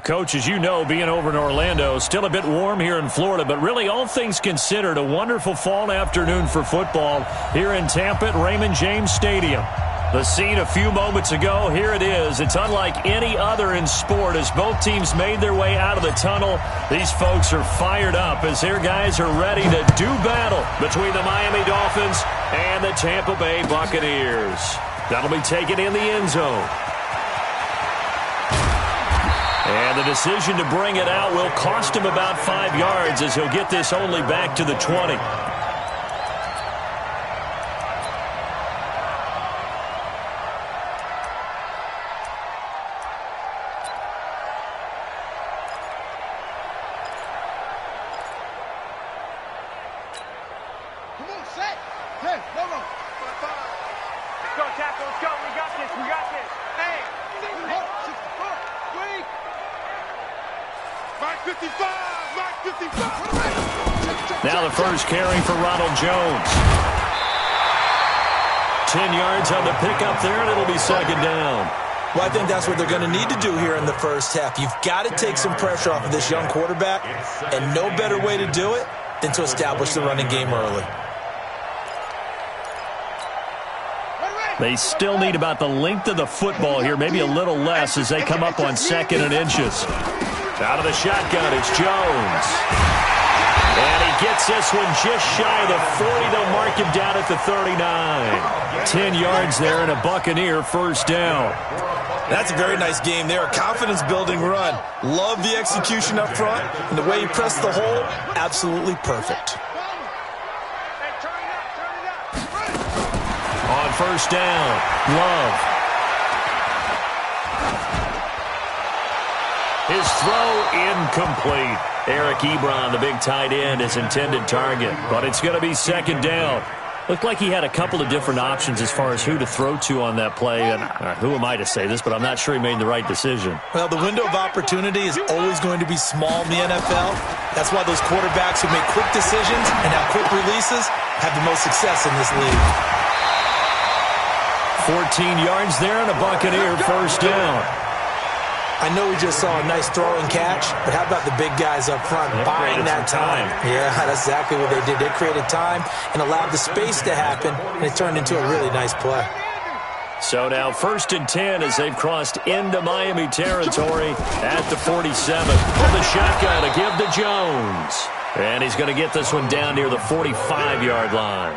Coach, as you know, being over in Orlando, still a bit warm here in Florida, but really all things considered, a wonderful fall afternoon for football here in Tampa at Raymond James Stadium. The scene a few moments ago, here it is. It's unlike any other in sport as both teams made their way out of the tunnel. These folks are fired up as their guys are ready to do battle between the Miami Dolphins and the Tampa Bay Buccaneers. That'll be taken in the end zone. And the decision to bring it out will cost him about 5 yards as he'll get this only back to the 20. Now the first carry for Ronald Jones. 10 yards on the pickup there, and it'll be second down. Well, I think that's what they're going to need to do here in the first half. You've got to take some pressure off of this young quarterback, and no better way to do it than to establish the running game early. They still need about the length of the football here, maybe a little less as they come up on 2nd and inches. Out of the shotgun, it's Jones. And he gets this one just shy of the 40. They'll mark him down at the 39. 10 yards there and a Buccaneer first down. That's a very nice game there. A confidence-building run. Love the execution up front. And the way he pressed the hole, absolutely perfect. On first down, Love. His throw incomplete. Eric Ebron, the big tight end, his intended target. But it's going to be second down. Looked like he had a couple of different options as far as who to throw to on that play. And who am I to say this, but I'm not sure he made the right decision. Well, the window of opportunity is always going to be small in the NFL. That's why those quarterbacks who make quick decisions and have quick releases have the most success in this league. 14 yards there and a Buccaneer first down. I know we just saw a nice throw and catch, but how about the big guys up front buying that time? Yeah, that's exactly what they did. They created time and allowed the space to happen, and it turned into a really nice play. So now 1st and 10 as they've crossed into Miami territory at the 47. From the shotgun to give to Jones. And he's going to get this one down near the 45-yard line.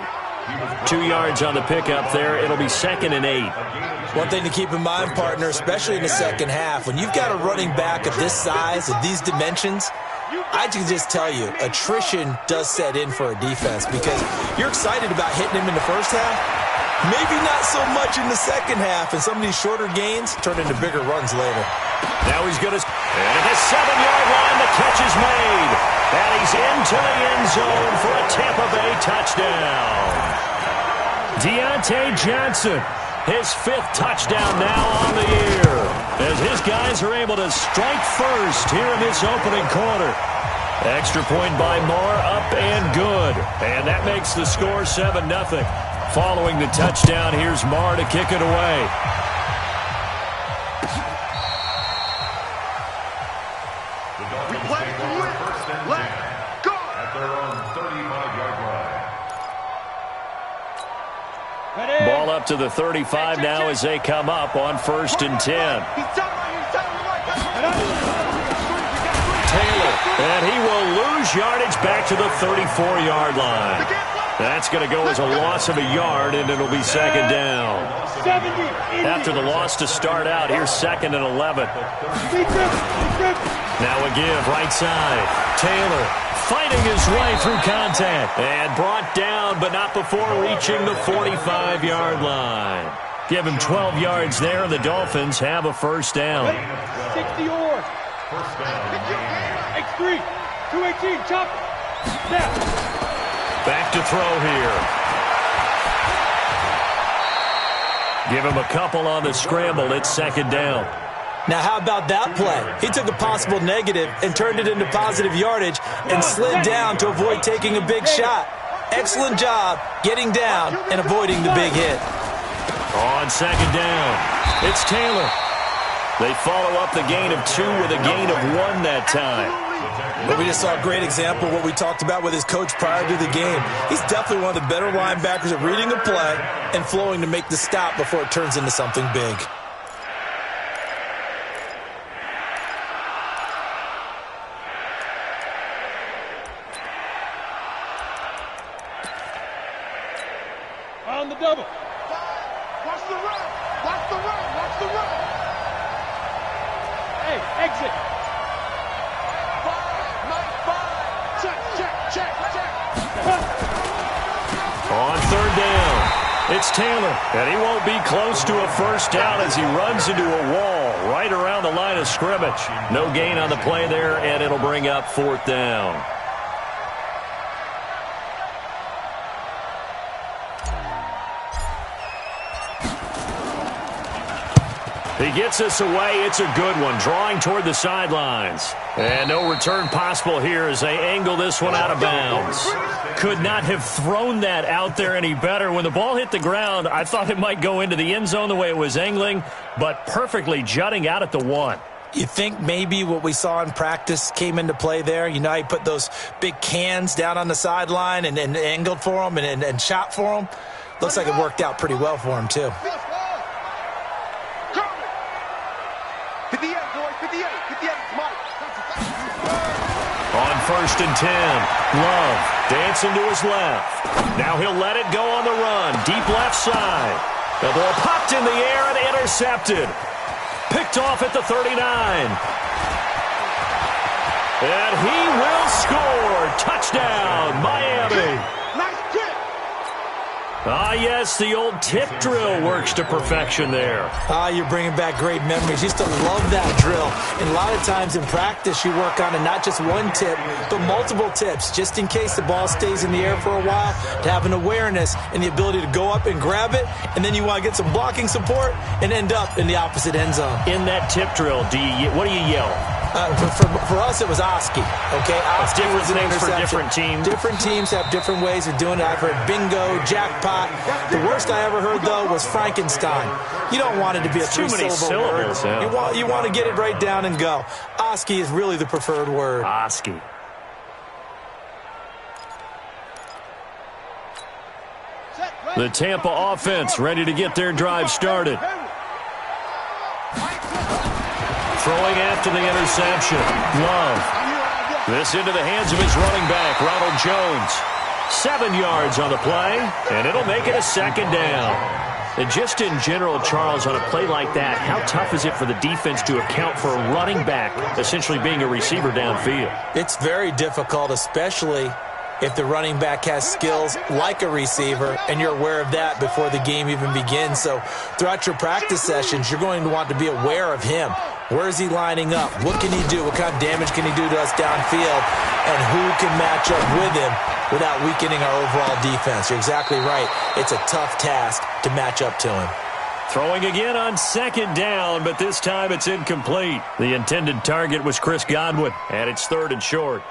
2 yards on the pickup there. It'll be 2nd and 8. One thing to keep in mind, partner, especially in the second half, when you've got a running back of this size, of these dimensions, I can just tell you, attrition does set in for a defense because you're excited about hitting him in the first half. Maybe not so much in the second half, and some of these shorter gains turn into bigger runs later. Now he's going to... And at the 7-yard line, the catch is made. And he's into the end zone for a Tampa Bay touchdown. Deontay Johnson, his 5th touchdown now on the year, as his guys are able to strike first here in this opening quarter. Extra point by Moore, up and good. And that makes the score 7-0. Following the touchdown, here's Moore to kick it away. Ball up to the 35 now as they come up on 1st and 10. Taylor, and he will lose yardage back to the 34-yard line. That's going to go as a loss of a yard, and it'll be second down. After the loss to start out, here's 2nd and 11. Now a give, right side. Taylor fighting his way through contact and brought down, but not before reaching the 45-yard line. Give him 12 yards there, and the Dolphins have a first down. 60 yards. First down. X3, 218, chop. Snap. Back to throw here. Give him a couple on the scramble. It's second down. Now, how about that play? He took a possible negative and turned it into positive yardage and slid down to avoid taking a big shot. Excellent job getting down and avoiding the big hit. On second down. It's Taylor. They follow up the gain of 2 with a gain of 1 that time. Well, we just saw a great example of what we talked about with his coach prior to the game. He's definitely one of the better linebackers at reading a play and flowing to make the stop before it turns into something big. On the double. Watch the run. Watch the run. Watch the run. Hey, exit. 5. Check. On 3rd down, it's Taylor, and he won't be close to a first down as he runs into a wall right around the line of scrimmage. No gain on the play there, and it'll bring up 4th down. He gets us away. It's a good one, drawing toward the sidelines. And no return possible here as they angle this one out of bounds. Could not have thrown that out there any better. When the ball hit the ground, I thought it might go into the end zone the way it was angling, but perfectly jutting out at the 1. You think maybe what we saw in practice came into play there? You know, he put those big cans down on the sideline and angled for him and shot for him. Looks like it worked out pretty well for him, too. 58, boy, 58, Mike. On 1st and 10, Love dancing to his left. Now he'll let it go on the run, deep left side. The ball popped in the air and intercepted. Picked off at the 39. And he will score. Touchdown, Miami. Nice kick. Ah, yes, the old tip drill works to perfection there. Ah, you're bringing back great memories. Used to love that drill. And a lot of times in practice, you work on it, not just one tip, but multiple tips, just in case the ball stays in the air for a while, to have an awareness and the ability to go up and grab it, and then you want to get some blocking support and end up in the opposite end zone. In that tip drill, what do you yell? For us, it was Oski. Okay, Oski was an things for interception. different teams. Different teams have different ways of doing it. I've heard bingo, jackpot. The worst I ever heard, though, was Frankenstein. You don't want it to be a three-syllable word. Yeah. You want to get it right down and go. Oski is really the preferred word. Oski. The Tampa offense ready to get their drive started. Throwing after the interception. Love. This into the hands of his running back, Ronald Jones. 7 yards on the play, and it'll make it a 2nd down. And just in general, Charles, on a play like that, how tough is it for the defense to account for a running back essentially being a receiver downfield? It's very difficult, especially if the running back has skills like a receiver, and you're aware of that before the game even begins. So throughout your practice sessions, you're going to want to be aware of him. Where is he lining up? What can he do? What kind of damage can he do to us downfield? And who can match up with him without weakening our overall defense? You're exactly right. It's a tough task to match up to him. Throwing again on 2nd down, but this time it's incomplete. The intended target was Chris Godwin, and it's 3rd and short.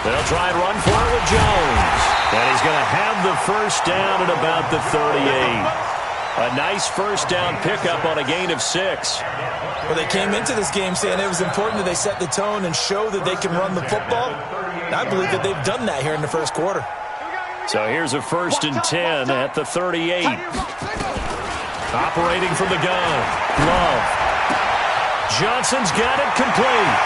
They'll try and run for it with Jones. And he's going to have the first down at about the 38. A nice first down pickup on a gain of 6. Well, they came into this game saying it was important that they set the tone and show that they can run the football. And I believe that they've done that here in the first quarter. So here's a 1st and 10 at the 38. Operating from the gun. Love. Johnson's got it complete.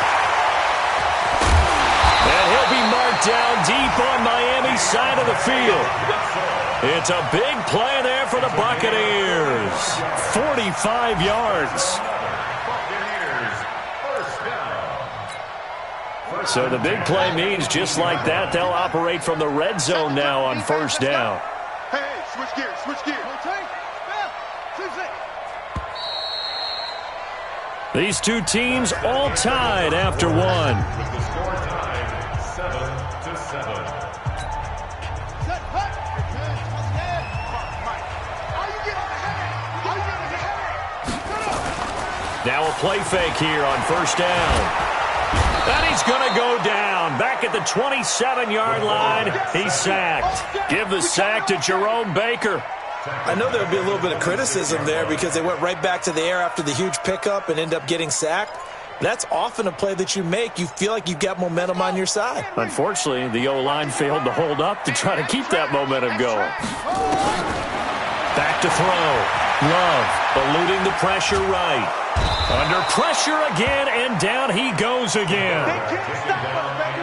And he'll be marked down deep on Miami's side of the field. It's a big play there for the Buccaneers. 45 yards. So the big play means just like that, they'll operate from the red zone now on 1st down. Hey, switch gears, switch gears. These two teams all tied after one. Now a play fake here on first down. And he's going to go down. Back at the 27-yard line, he's sacked. Give the sack to Jerome Baker. I know there'll be a little bit of criticism there because they went right back to the air after the huge pickup and end up getting sacked. That's often a play that you make. You feel like you've got momentum on your side. Unfortunately, the O-line failed to hold up to try to keep that momentum going. Back to throw. Love eluding the pressure right. Under pressure again, and down he goes again.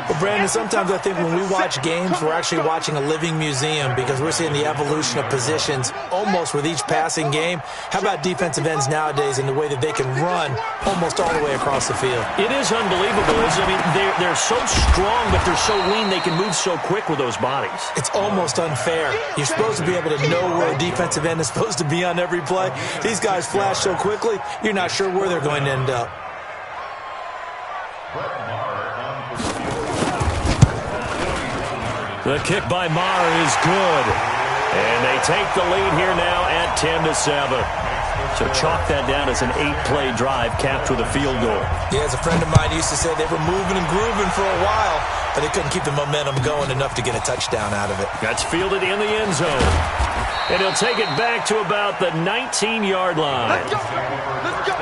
Well, Brandon, sometimes I think when we watch games, we're actually watching a living museum because we're seeing the evolution of positions almost with each passing game. How about defensive ends nowadays and the way that they can run almost all the way across the field? It is unbelievable. I mean, they're so strong, but they're so lean they can move so quick with those bodies. It's almost unfair. You're supposed to be able to know where a defensive end is supposed to be on every play. These guys flash so quickly, you're not sure where they're going to end up. The kick by Maher is good. And they take the lead here now at 10-7. So chalk that down as an 8-play drive capped with a field goal. Yeah, as a friend of mine used to say, they were moving and grooving for a while, but they couldn't keep the momentum going enough to get a touchdown out of it. That's fielded in the end zone. And he'll take it back to about the 19-yard line. Let's go. Let's go.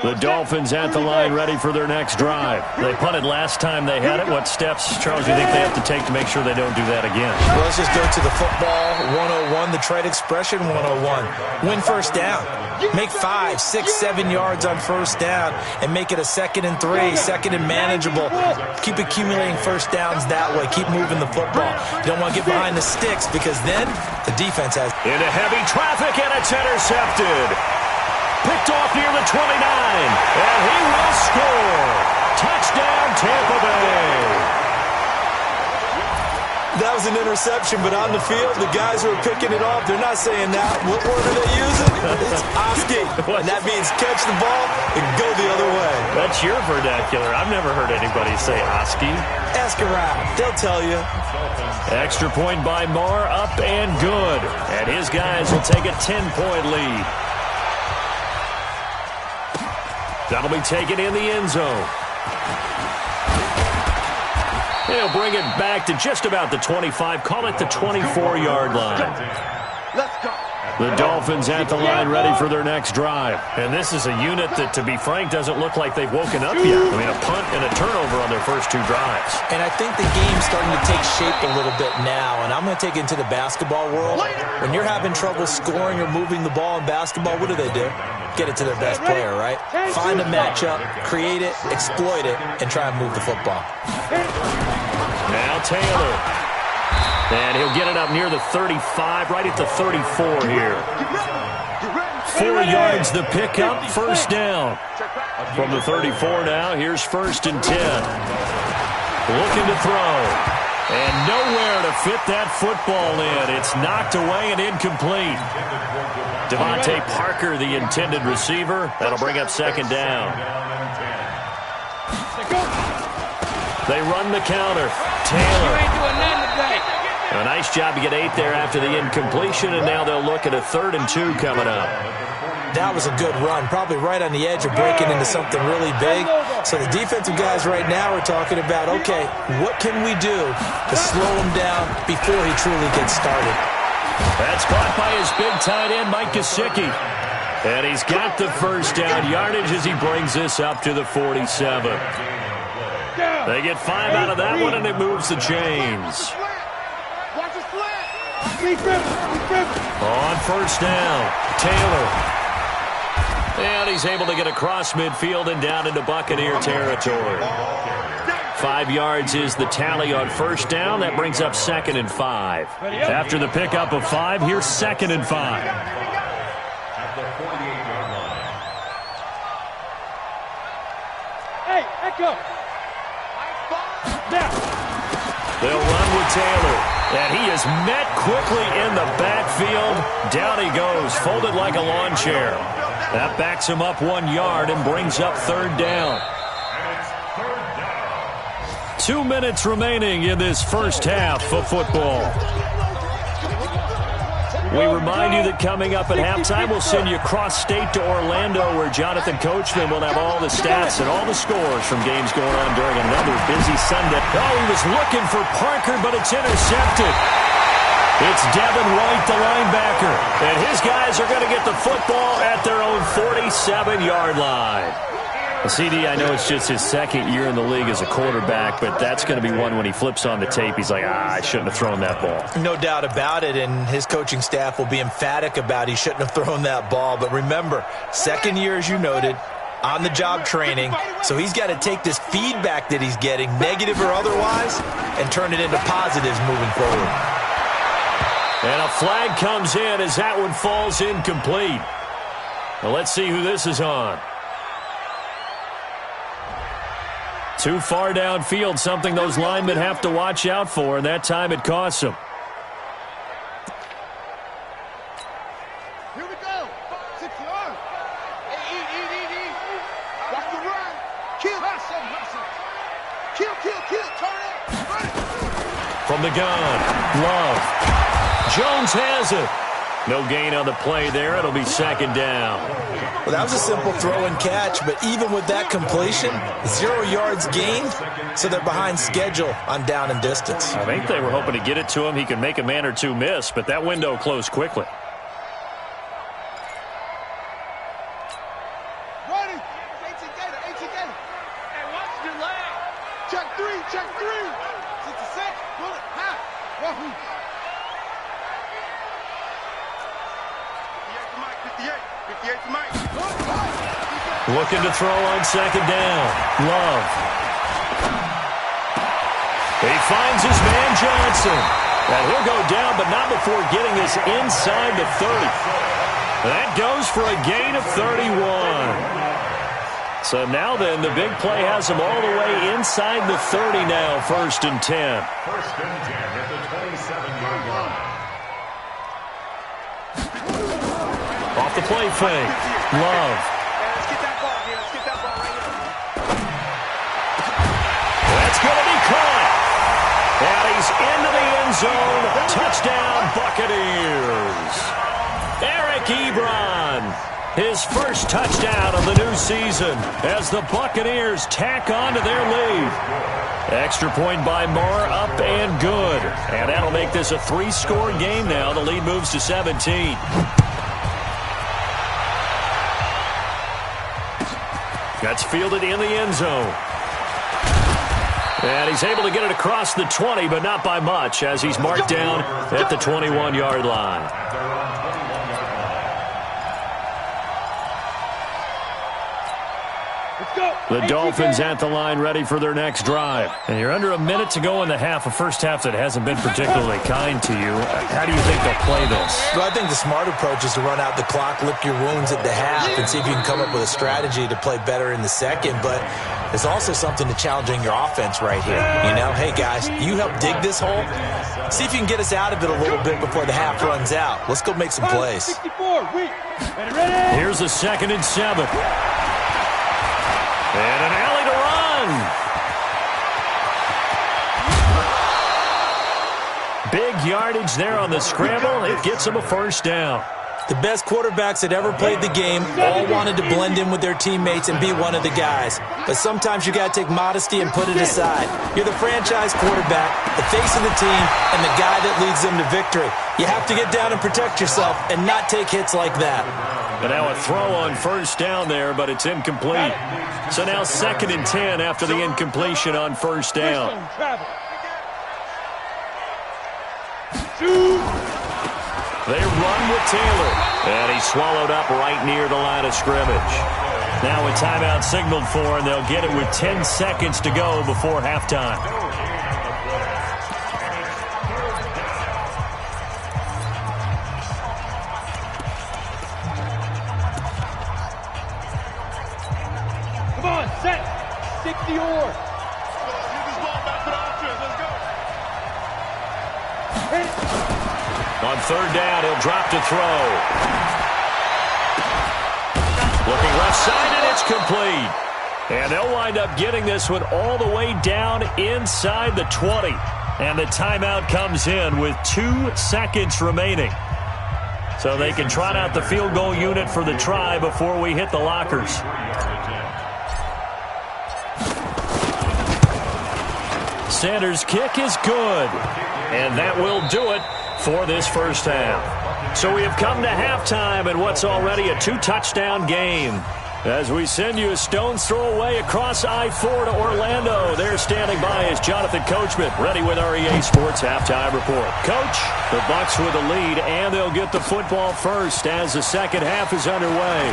The Dolphins at the line ready for their next drive. They punted last time they had it. What steps, Charles, do you think they have to take to make sure they don't do that again? Well, let's just go to the football 101, the trade expression 101. Win first down. Make 5, 6, 7 yards on first down and make it a 2nd and 3, 2nd and manageable. Keep accumulating first downs that way. Keep moving the football. You don't want to get behind the sticks because then the defense has... Into heavy traffic, and it's intercepted. Picked off near the 29, and he will score. Touchdown, Tampa Bay. That was an interception, but on the field, the guys who are picking it off, they're not saying that. What word are they using? It's Oski, and that means catch the ball and go the other way. That's your vernacular. I've never heard anybody say Oski. Ask around. They'll tell you. Extra point by Maher, up and good. And his guys will take a 10-point lead. That'll be taken in the end zone. He'll bring it back to just about the 25. Call it the 24-yard line. Let's go. The Dolphins at the line ready for their next drive. And this is a unit that, to be frank, doesn't look like they've woken up yet. I mean, a punt and a turnover on their first 2 drives. And I think the game's starting to take shape a little bit now. And I'm going to take it into the basketball world. When you're having trouble scoring or moving the ball in basketball, what do? Get it to their best player, right? Find a matchup, create it, exploit it, and try and move the football. Now Taylor. And he'll get it up near the 35, right at the 34 here. 4 yards the pickup, first down. From the 34 now, here's 1st and 10. Looking to throw. And nowhere to fit that football in. It's knocked away and incomplete. Devontae Parker, the intended receiver. That'll bring up 2nd down. They run the counter. Taylor. A nice job to get 8 there after the incompletion, and now they'll look at a 3rd and 2 coming up. That was a good run, probably right on the edge of breaking into something really big. So the defensive guys right now are talking about, okay, what can we do to slow him down before he truly gets started? That's caught by his big tight end, Mike Gesicki. And he's got the first down yardage as he brings this up to the 47. They get 5 out of that one, and it moves the chains. On first down, Taylor. And he's able to get across midfield and down into Buccaneer territory. 5 yards is the tally on first down. That brings up 2nd and 5. After the pickup of 5, here's 2nd and 5. Hey, Echo. They'll run with Taylor. And he is met quickly in the backfield. Down he goes, folded like a lawn chair. That backs him up 1 yard and brings up 3rd down. 2 minutes remaining in this first half of football. We remind you that coming up at halftime, we'll send you cross-state to Orlando, where Jonathan Coachman will have all the stats and all the scores from games going on during another busy Sunday. Oh, he was looking for Parker, but it's intercepted. It's Devin White, the linebacker, and his guys are going to get the football at their own 47-yard line. CD, I know it's just his second year in the league as a quarterback, but that's going to be one when he flips on the tape, he's like, I shouldn't have thrown that ball. No doubt about it, and his coaching staff will be emphatic about he shouldn't have thrown that ball. But remember, second year, as you noted, on-the-job training, so he's got to take this feedback that he's getting, negative or otherwise, and turn it into positives moving forward. And a flag comes in as that one falls incomplete. Well, let's see who this is on. Too far downfield, something those linemen have to watch out for, and that time it costs them. Here we go. 6 yards. Eat. Watch the run. Kill. Hustle. Kill. Turn it. Run it. From the gun, Love. Jones has it. No gain on the play there. It'll be second down. Well, that was a simple throw and catch, but even with that completion, 0 yards gained, so they're behind schedule on down and distance. I think they were hoping to get it to him. He could make a man or two miss, but that window closed quickly. Ready. AT Gator. Hey, watch your leg. Check three. 66. Pull it. High. Wahoo. 58 to Mike. Looking to throw on second down. Love. He finds his man Johnson. And he'll go down, but not before getting us inside the 30. That goes for a gain of 31. So now then, the big play has him all the way inside the 30 now, 1st and 10. First and 10 at the 27-yard line. Off the play fake. Love. Let's get that ball here. Right here. That's going to be caught. And he's into the end zone. Touchdown, Buccaneers. Eric Ebron. His first touchdown of the new season as the Buccaneers tack on to their lead. Extra point by Marr, up and good. And that'll make this a 3-score game now. The lead moves to 17. That's fielded in the end zone. And he's able to get it across the 20, but not by much, as he's marked down at the 21-yard line. The Dolphins at the line, ready for their next drive. And you're under a minute to go in the half, a first half that hasn't been particularly kind to you. How do you think they'll play this? Well, I think the smart approach is to run out the clock, lick your wounds at the half, and see if you can come up with a strategy to play better in the second. But there's also something to challenging your offense right here. You know, hey, guys, you help dig this hole. See if you can get us out of it a little bit before the half runs out. Let's go make some plays. 64. Ready. Here's a 2nd and 7. And an alley to run. Big yardage there on the scramble. It gets them a first down. The best quarterbacks that ever played the game all wanted to blend in with their teammates and be one of the guys. But sometimes you got to take modesty and put it aside. You're the franchise quarterback, the face of the team, and the guy that leads them to victory. You have to get down and protect yourself and not take hits like that. And now a throw on first down there, but it's incomplete. So now 2nd and 10 after the incompletion on first down. They run with Taylor. And he's swallowed up right near the line of scrimmage. Now a timeout signaled for, and they'll get it with 10 seconds to go before halftime. Come on, set. 60 or. Get this ball back to the offense. Let's go. On 3rd down, he'll drop to throw. Looking left side, and it's complete. And they'll wind up getting this one all the way down inside the 20. And the timeout comes in with 2 seconds remaining. So they can trot out the field goal unit for the try before we hit the lockers. Sanders' kick is good. And that will do it for this first half. So we have come to halftime in what's already a 2-touchdown game. As we send you a stone's throw away across I-4 to Orlando. There standing by is Jonathan Coachman, ready with our EA Sports Halftime Report. Coach, the Bucs with the lead, and they'll get the football first as the second half is underway.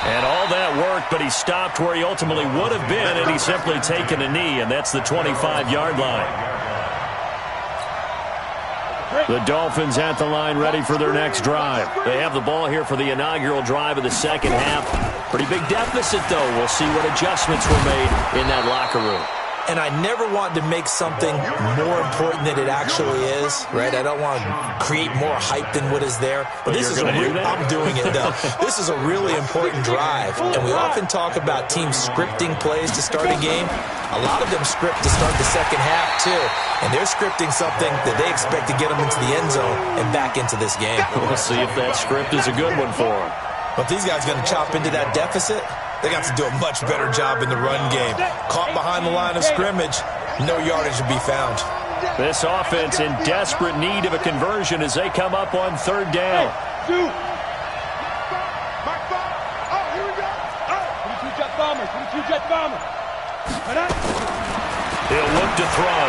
And all that worked, but he stopped where he ultimately would have been, and he's simply taken a knee, and that's the 25-yard line. The Dolphins at the line ready for their next drive. They have the ball here for the inaugural drive of the second half. Pretty big deficit, though. We'll see what adjustments were made in that locker room. And I never want to make something more important than it actually is, right? I don't want to create more hype than what is there. But this is I'm doing it, though. This is a really important drive. And we often talk about teams scripting plays to start a game. A lot of them script to start the second half, too. And they're scripting something that they expect to get them into the end zone and back into this game. We'll see if that script is a good one for them. But these guys are going to chop into that deficit. They got to do a much better job in the run game. Caught behind the line of scrimmage, no yardage to be found. This offense in desperate need of a conversion as they come up on third down. Here we go. Jet bomber. He'll look to throw.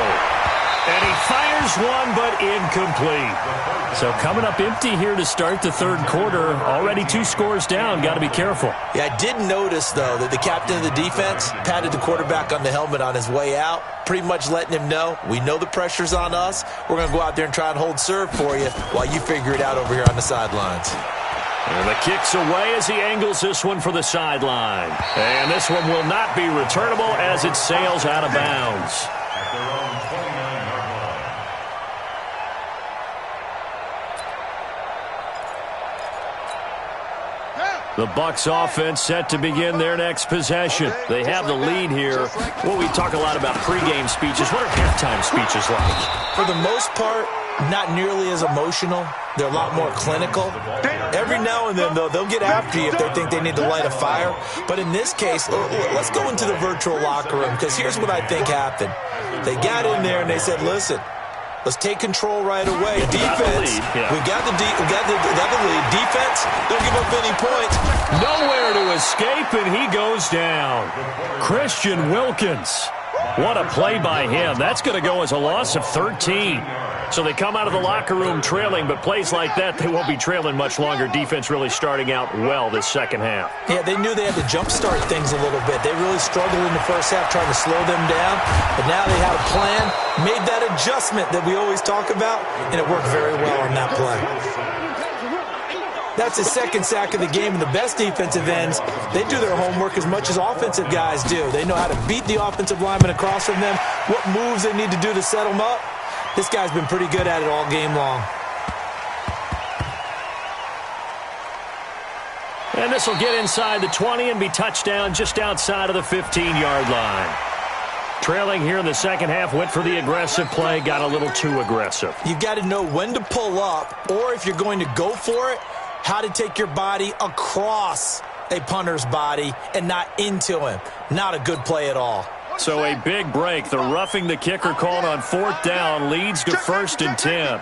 And he fires one, but incomplete. So coming up empty here to start the third quarter. Already 2 scores down. Got to be careful. Yeah, I did notice, though, that the captain of the defense patted the quarterback on the helmet on his way out, pretty much letting him know, we know the pressure's on us. We're going to go out there and try and hold serve for you while you figure it out over here on the sidelines. And the kick's away as he angles this one for the sideline. And this one will not be returnable as it sails out of bounds. The Bucs offense set to begin their next possession. They have the lead here. Well, we talk a lot about pregame speeches. What are halftime speeches like? For the most part, not nearly as emotional. They're a lot more clinical. Every now and then, though, they'll get after you if they think they need to light a fire. But in this case, let's go into the virtual locker room, because here's what I think happened. They got in there and they said, listen, let's take control right away. Defense, we got the lead. Defense, don't give up any points. Nowhere to escape, and he goes down. Christian Wilkins. What a play by him. That's going to go as a loss of 13. So they come out of the locker room trailing, but plays like that, they won't be trailing much longer. Defense really starting out well this second half. Yeah, they knew they had to jumpstart things a little bit. They really struggled in the first half trying to slow them down, but now they had a plan, made that adjustment that we always talk about, and it worked very well on that play. That's his second sack of the game, and the best defensive ends, they do their homework as much as offensive guys do. They know how to beat the offensive lineman across from them, what moves they need to do to set them up. This guy's been pretty good at it all game long. And this will get inside the 20 and be touchdown just outside of the 15-yard line. Trailing here in the second half, went for the aggressive play, got a little too aggressive. You've got to know when to pull up, or if you're going to go for it, how to take your body across a punter's body and not into him. Not a good play at all. So a big break. The roughing the kicker called on fourth down leads to 1st and 10.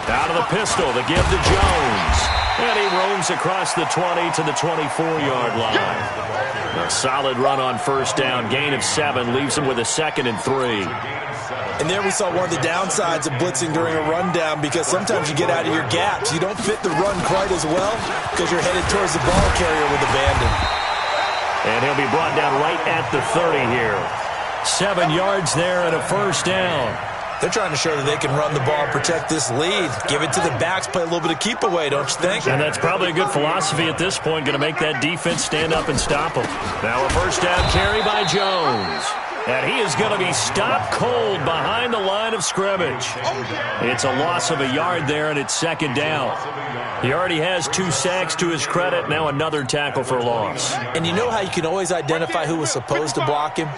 Out of the pistol, the give to Jones. And he roams across the 20 to the 24-yard line. A solid run on first down. Gain of 7 leaves him with a 2nd and 3. And there we saw one of the downsides of blitzing during a rundown, because sometimes you get out of your gaps. You don't fit the run quite as well because you're headed towards the ball carrier with abandon. And he'll be brought down right at the 30 here. 7 yards there and a first down. They're trying to show that they can run the ball, protect this lead. Give it to the backs, play a little bit of keep away, don't you think? And that's probably a good philosophy at this point, going to make that defense stand up and stop them. Now a first down carry by Jones. And he is going to be stopped cold behind the line of scrimmage. It's a loss of a yard there, and it's second down. He already has 2 sacks to his credit. Now another tackle for loss. And you know how you can always identify who was supposed to block him?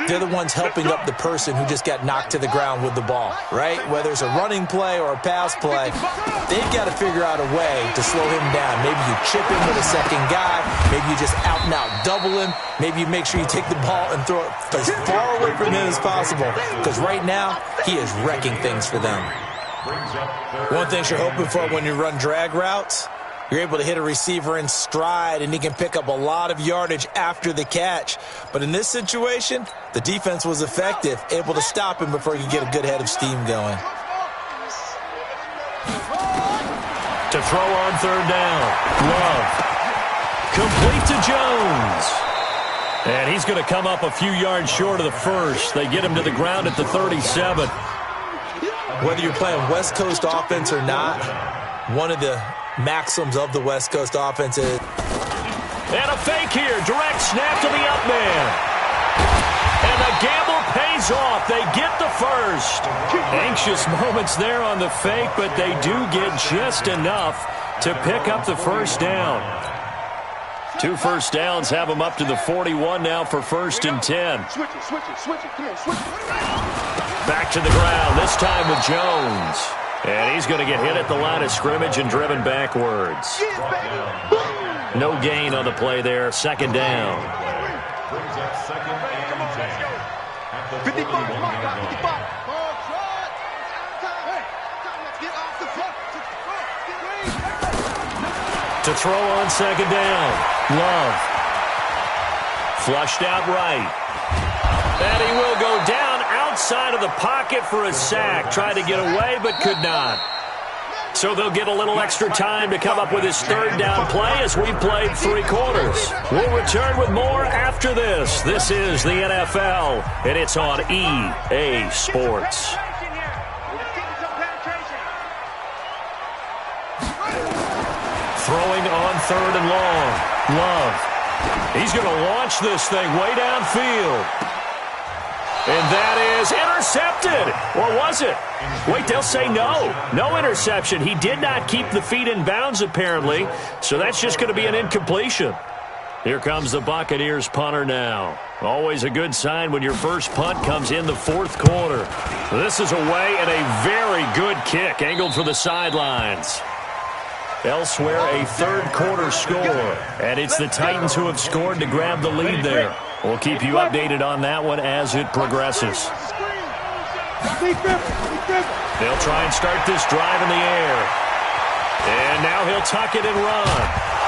They're the ones helping up the person who just got knocked to the ground with the ball, right? Whether it's a running play or a pass play, they've got to figure out a way to slow him down. Maybe you chip him with a second guy. Maybe you just out-and-out double him. Maybe you make sure you take the ball and throw it as far away from him as possible, because right now he is wrecking things for them. One thing you're hoping for when you run drag routes, you're able to hit a receiver in stride, and he can pick up a lot of yardage after the catch. But in this situation, the defense was effective, able to stop him before he could get a good head of steam going. To throw on third down. Love. Complete to Jones. And he's going to come up a few yards short of the first. They get him to the ground at the 37. Whether you're playing West Coast offense or not, one of the maxims of the West Coast offense is... And a fake here. Direct snap to the up man. And the gamble pays off. They get the first. Anxious moments there on the fake, but they do get just enough to pick up the first down. 2 first downs have them up to the 41 now for 1st and 10. Switch it. Come on, switch it. Back to the ground, this time with Jones. And he's going to get hit at the line of scrimmage and driven backwards. No gain on the play there, second down. Brings up second and 10. At the 55, 41 come on, yard 55. line. Let's get off the front. To throw on second down. Love. Flushed out right. And he will go down outside of the pocket for a sack. Tried to get away, but could not. So they'll get a little extra time to come up with his third down play as we played 3 quarters. We'll return with more after this. This is the NFL, and it's on EA Sports. Throwing on third and long. Love. He's going to launch this thing way downfield. And that is intercepted. Or was it? Wait, they'll say no. No interception. He did not keep the feet in bounds, apparently. So that's just going to be an incompletion. Here comes the Buccaneers punter now. Always a good sign when your first punt comes in the 4th quarter. This is away and a very good kick angled for the sidelines. Elsewhere, a 3rd quarter score. And it's the Titans who have scored to grab the lead there. We'll keep you updated on that one as it progresses. They'll try and start this drive in the air. And now he'll tuck it and run.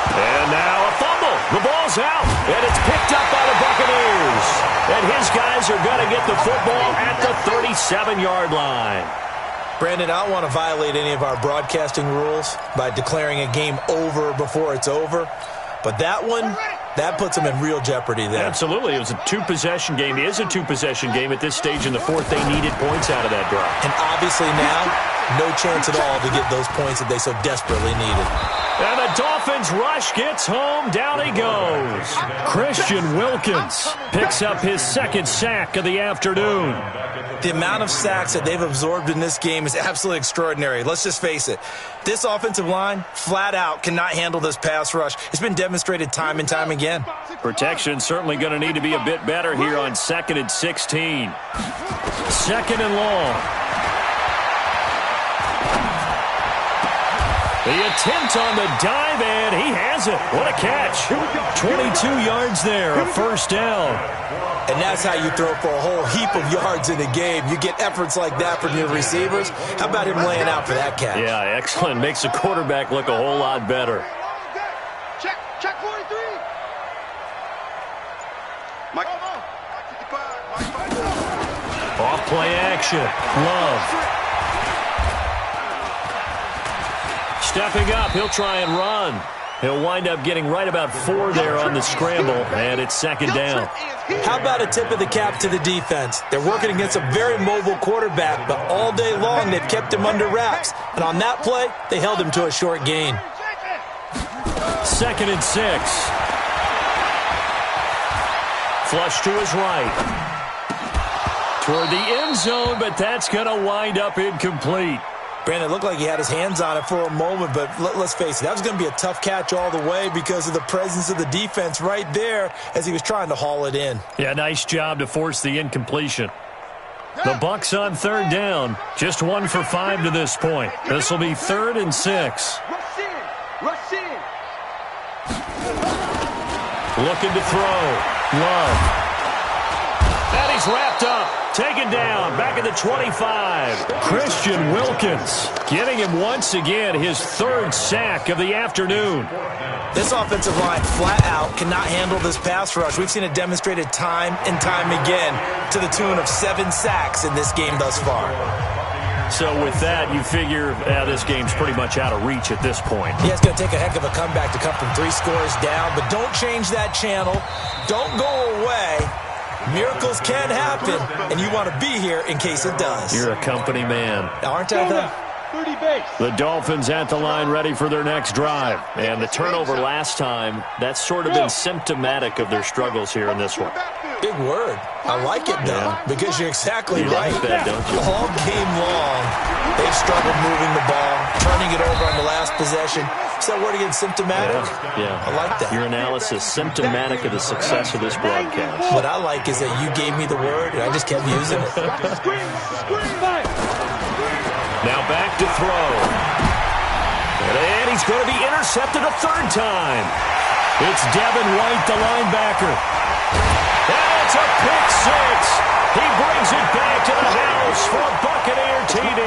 And now a fumble. The ball's out. And it's picked up by the Buccaneers. And his guys are going to get the football at the 37-yard line. Brandon, I don't want to violate any of our broadcasting rules by declaring a game over before it's over. But that one, that puts them in real jeopardy there. Absolutely. It was a 2-possession game. It is a 2-possession game at this stage in the 4th. They needed points out of that drive. And obviously now, no chance at all to get those points that they so desperately needed. And the Dolphins rush gets home. Down he goes. Christian Wilkins picks up his 2nd sack of the afternoon. The amount of sacks that they've absorbed in this game is absolutely extraordinary. Let's just face it. This offensive line, flat out, cannot handle this pass rush. It's been demonstrated time and time again. Protection certainly going to need to be a bit better here on 2nd and 16. 2nd and long. The attempt on the dive, and he has it. What a catch. 22 yards there, a first down. And that's how you throw for a whole heap of yards in a game. You get efforts like that from your receivers. How about him laying out for that catch? Yeah, excellent. Makes the quarterback look a whole lot better. Check 43. Mike. Off play action. Love. Stepping up, he'll try and run. He'll wind up getting right about 4 there on the scramble, and it's 2nd down. How about a tip of the cap to the defense? They're working against a very mobile quarterback, but all day long they've kept him under wraps. And on that play, they held him to a short gain. 2nd and 6. Flush to his right. toward the end zone, but that's going to wind up incomplete. Brandon, it looked like he had his hands on it for a moment, but let's face it, that was going to be a tough catch all the way because of the presence of the defense right there as he was trying to haul it in. Yeah, nice job to force the incompletion. The Bucs on third down. Just 1 for 5 to this point. This will be 3rd and 6. Rush in. Rush in. Looking to throw. Love. And he's wrapped up. Taken down. Back at the 25. Christian Wilkins getting him once again his 3rd sack of the afternoon. This offensive line flat out cannot handle this pass rush. We've seen it demonstrated time and time again to the tune of 7 sacks in this game thus far. So with that, you figure this game's pretty much out of reach at this point. Yeah, it's going to take a heck of a comeback to come from 3 scores down, but don't change that channel. Don't go away. Miracles can happen, and you want to be here in case it does. You're a company man. Aren't I, though? 30 base. The Dolphins at the line ready for their next drive. And the turnover last time, that's sort of been symptomatic of their struggles here in this one. Big word. I like it, though, because you're exactly right. Like that, don't you? All game long, they've struggled moving the ball, turning it over on the last possession. Is that word again, symptomatic? Yeah. I like that. Your analysis, symptomatic of the success of this broadcast. What I like is that you gave me the word, and I just kept using it. Now back to throw. And he's going to be intercepted a 3rd time. It's Devin White, the linebacker. And it's a pick 6. He brings it back to the house for a Buccaneer TD.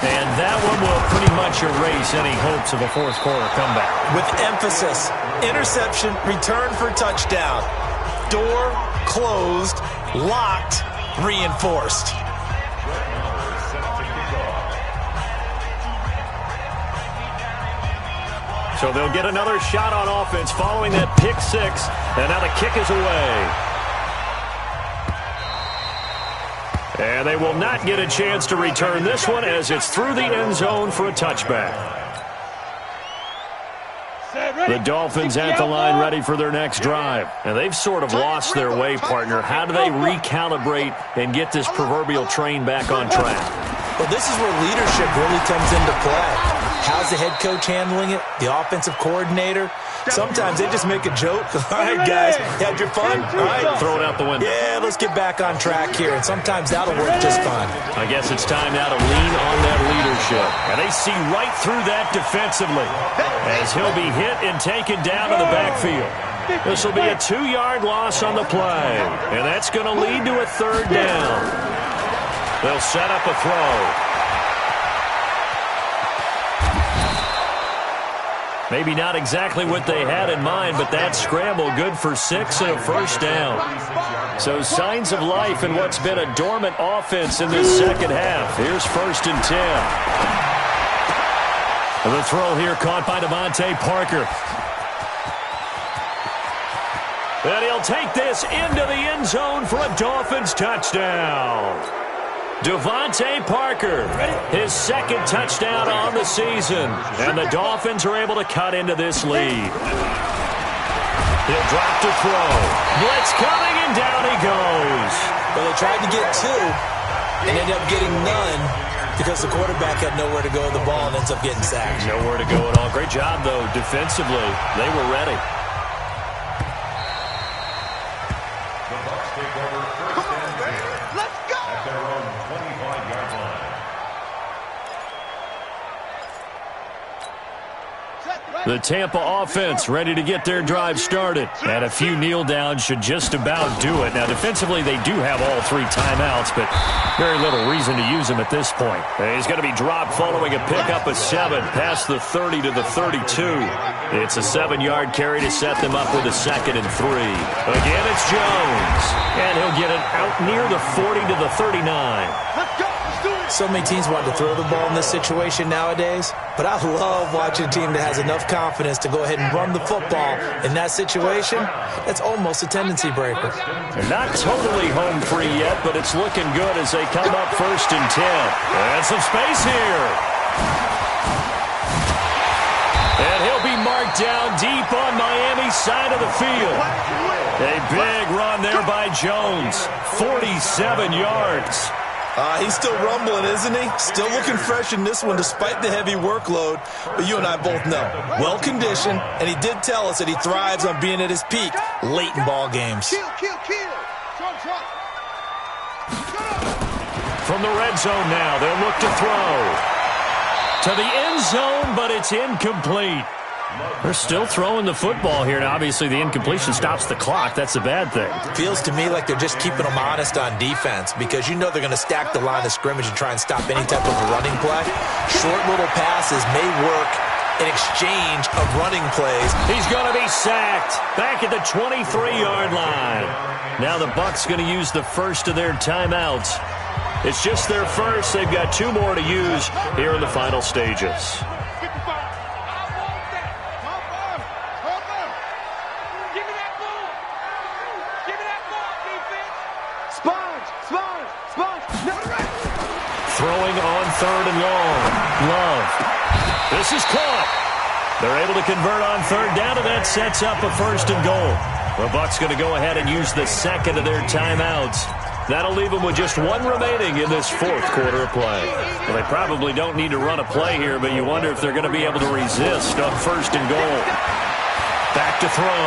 And that one will pretty much erase any hopes of a 4th quarter comeback. With emphasis, interception, return for touchdown. Door closed, locked, reinforced. So they'll get another shot on offense following that pick 6. And now the kick is away. And they will not get a chance to return this one as it's through the end zone for a touchback. The Dolphins at the line ready for their next drive. And they've sort of lost their way, partner. How do they recalibrate and get this proverbial train back on track? Well, this is where leadership really comes into play. How's the head coach handling it? The offensive coordinator? Sometimes they just make a joke. All right, guys, had your fun? All right. Throw it out the window. Yeah, let's get back on track here. And sometimes that'll work just fine. I guess it's time now to lean on that leadership. And they see right through that defensively as he'll be hit and taken down to the backfield. This will be a 2-yard loss on the play. And that's going to lead to a 3rd down. They'll set up a throw. Maybe not exactly what they had in mind, but that scramble good for 6 and a 1st down. So signs of life in what's been a dormant offense in this second half. Here's 1st and 10. And the throw here caught by Devontae Parker. And he'll take this into the end zone for a Dolphins touchdown. Devontae Parker, his 2nd touchdown on the season. And the Dolphins are able to cut into this lead. He'll drop to throw. Blitz coming, and down he goes. Well, they tried to get 2 and ended up getting none because the quarterback had nowhere to go with the ball and ends up getting sacked. Nowhere to go at all. Great job, though, defensively. They were ready. The Tampa offense ready to get their drive started. And a few kneel downs should just about do it. Now, defensively, they do have all 3 timeouts, but very little reason to use them at this point. And he's going to be dropped following a pickup of 7 past the 30 to the 32. It's a 7-yard carry to set them up with a 2nd and 3. Again, it's Jones. And he'll get it out near the 40 to the 39. Let's go. Let's do it. So many teams want to throw the ball in this situation nowadays, but I love watching a team that has enough confidence to go ahead and run the football. In that situation, that's almost a tendency breaker. They're not totally home free yet, but it's looking good as they come up 1st and 10. And some space here. And he'll be marked down deep on Miami's side of the field. A big run there by Jones. 47 yards. He's still rumbling, isn't he? Still looking fresh in this one despite the heavy workload. But you and I both know, well-conditioned, and he did tell us that he thrives on being at his peak late in ball games. Kill, kill, kill. Shut From the red zone now, they'll look to throw. To the end zone, but it's incomplete. They're still throwing the football here. Now, obviously, the incompletion stops the clock. That's a bad thing. Feels to me like they're just keeping them honest on defense because you know they're going to stack the line of scrimmage and try and stop any type of a running play. Short little passes may work in exchange of running plays. He's going to be sacked back at the 23-yard line. Now the Bucs going to use the first of their timeouts. It's just their first. They've got 2 more to use here in the final stages. Throwing on 3rd and long. Love. This is caught. They're able to convert on 3rd down, and that sets up a 1st and goal. The Bucs going to go ahead and use the second of their timeouts. That'll leave them with just 1 remaining in this 4th quarter of play. Well, they probably don't need to run a play here, but you wonder if they're going to be able to resist on 1st and goal. Back to throw.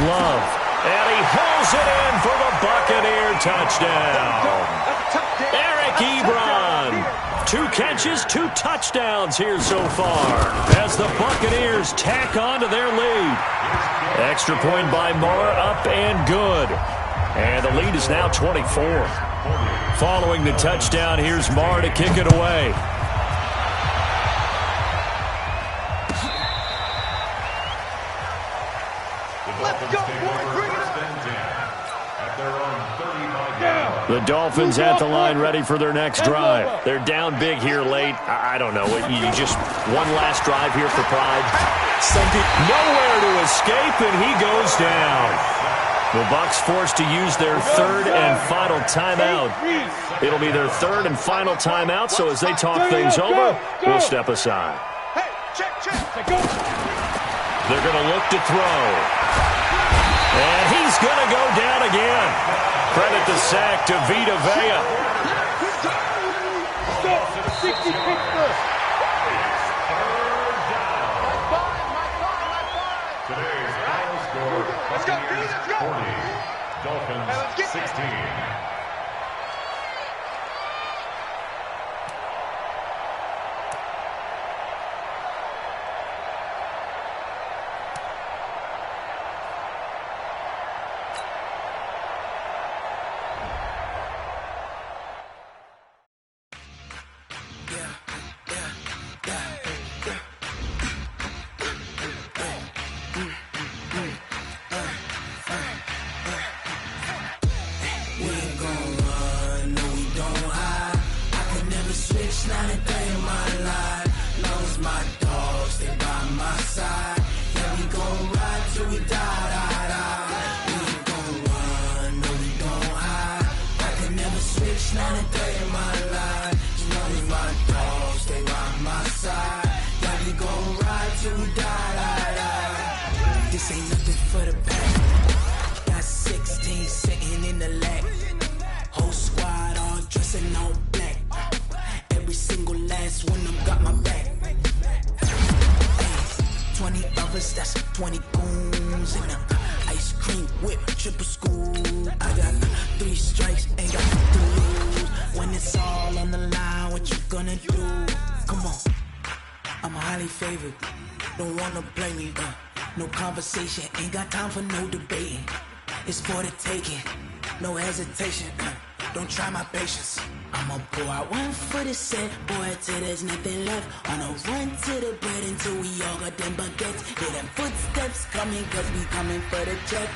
Love. And he hauls it in for the Buccaneer touchdown. Eric Ebron. 2 catches, 2 touchdowns here so far as the Buccaneers tack on to their lead. Extra point by Marr, up and good. And the lead is now 24. Following the touchdown, here's Marr to kick it away. The Dolphins at the line ready for their next drive. They're down big here late. I don't know. You just one last drive here for pride. Nowhere to escape, and he goes down. The Bucs forced to use their 3rd and final timeout. It'll be their 3rd and final timeout, so as they talk things over, we'll step aside. They're going to look to throw. And he's going to go down again. Credit the sack to Vita Vea. Today's final score, Buccaneers 40, Dolphins 16. This ain't nothing for the back. Got 16 sitting in the lag. Whole squad all dressing all black. Every single last one of them got my back. Hey, 20 of us, that's 20 goons in them. Ice cream whip, triple school. I got 3 strikes, ain't got to lose. When it's all on the line, what you gonna do? Come on, I'm highly favored. Don't wanna play me, no conversation, ain't got time for no debating. It's for the taking, no hesitation. Don't try my patience. I'ma pour out one for the set, boy, till there's nothing left. On a run to the bread until we all got them baguettes. Hear them footsteps coming, cause we coming for the check.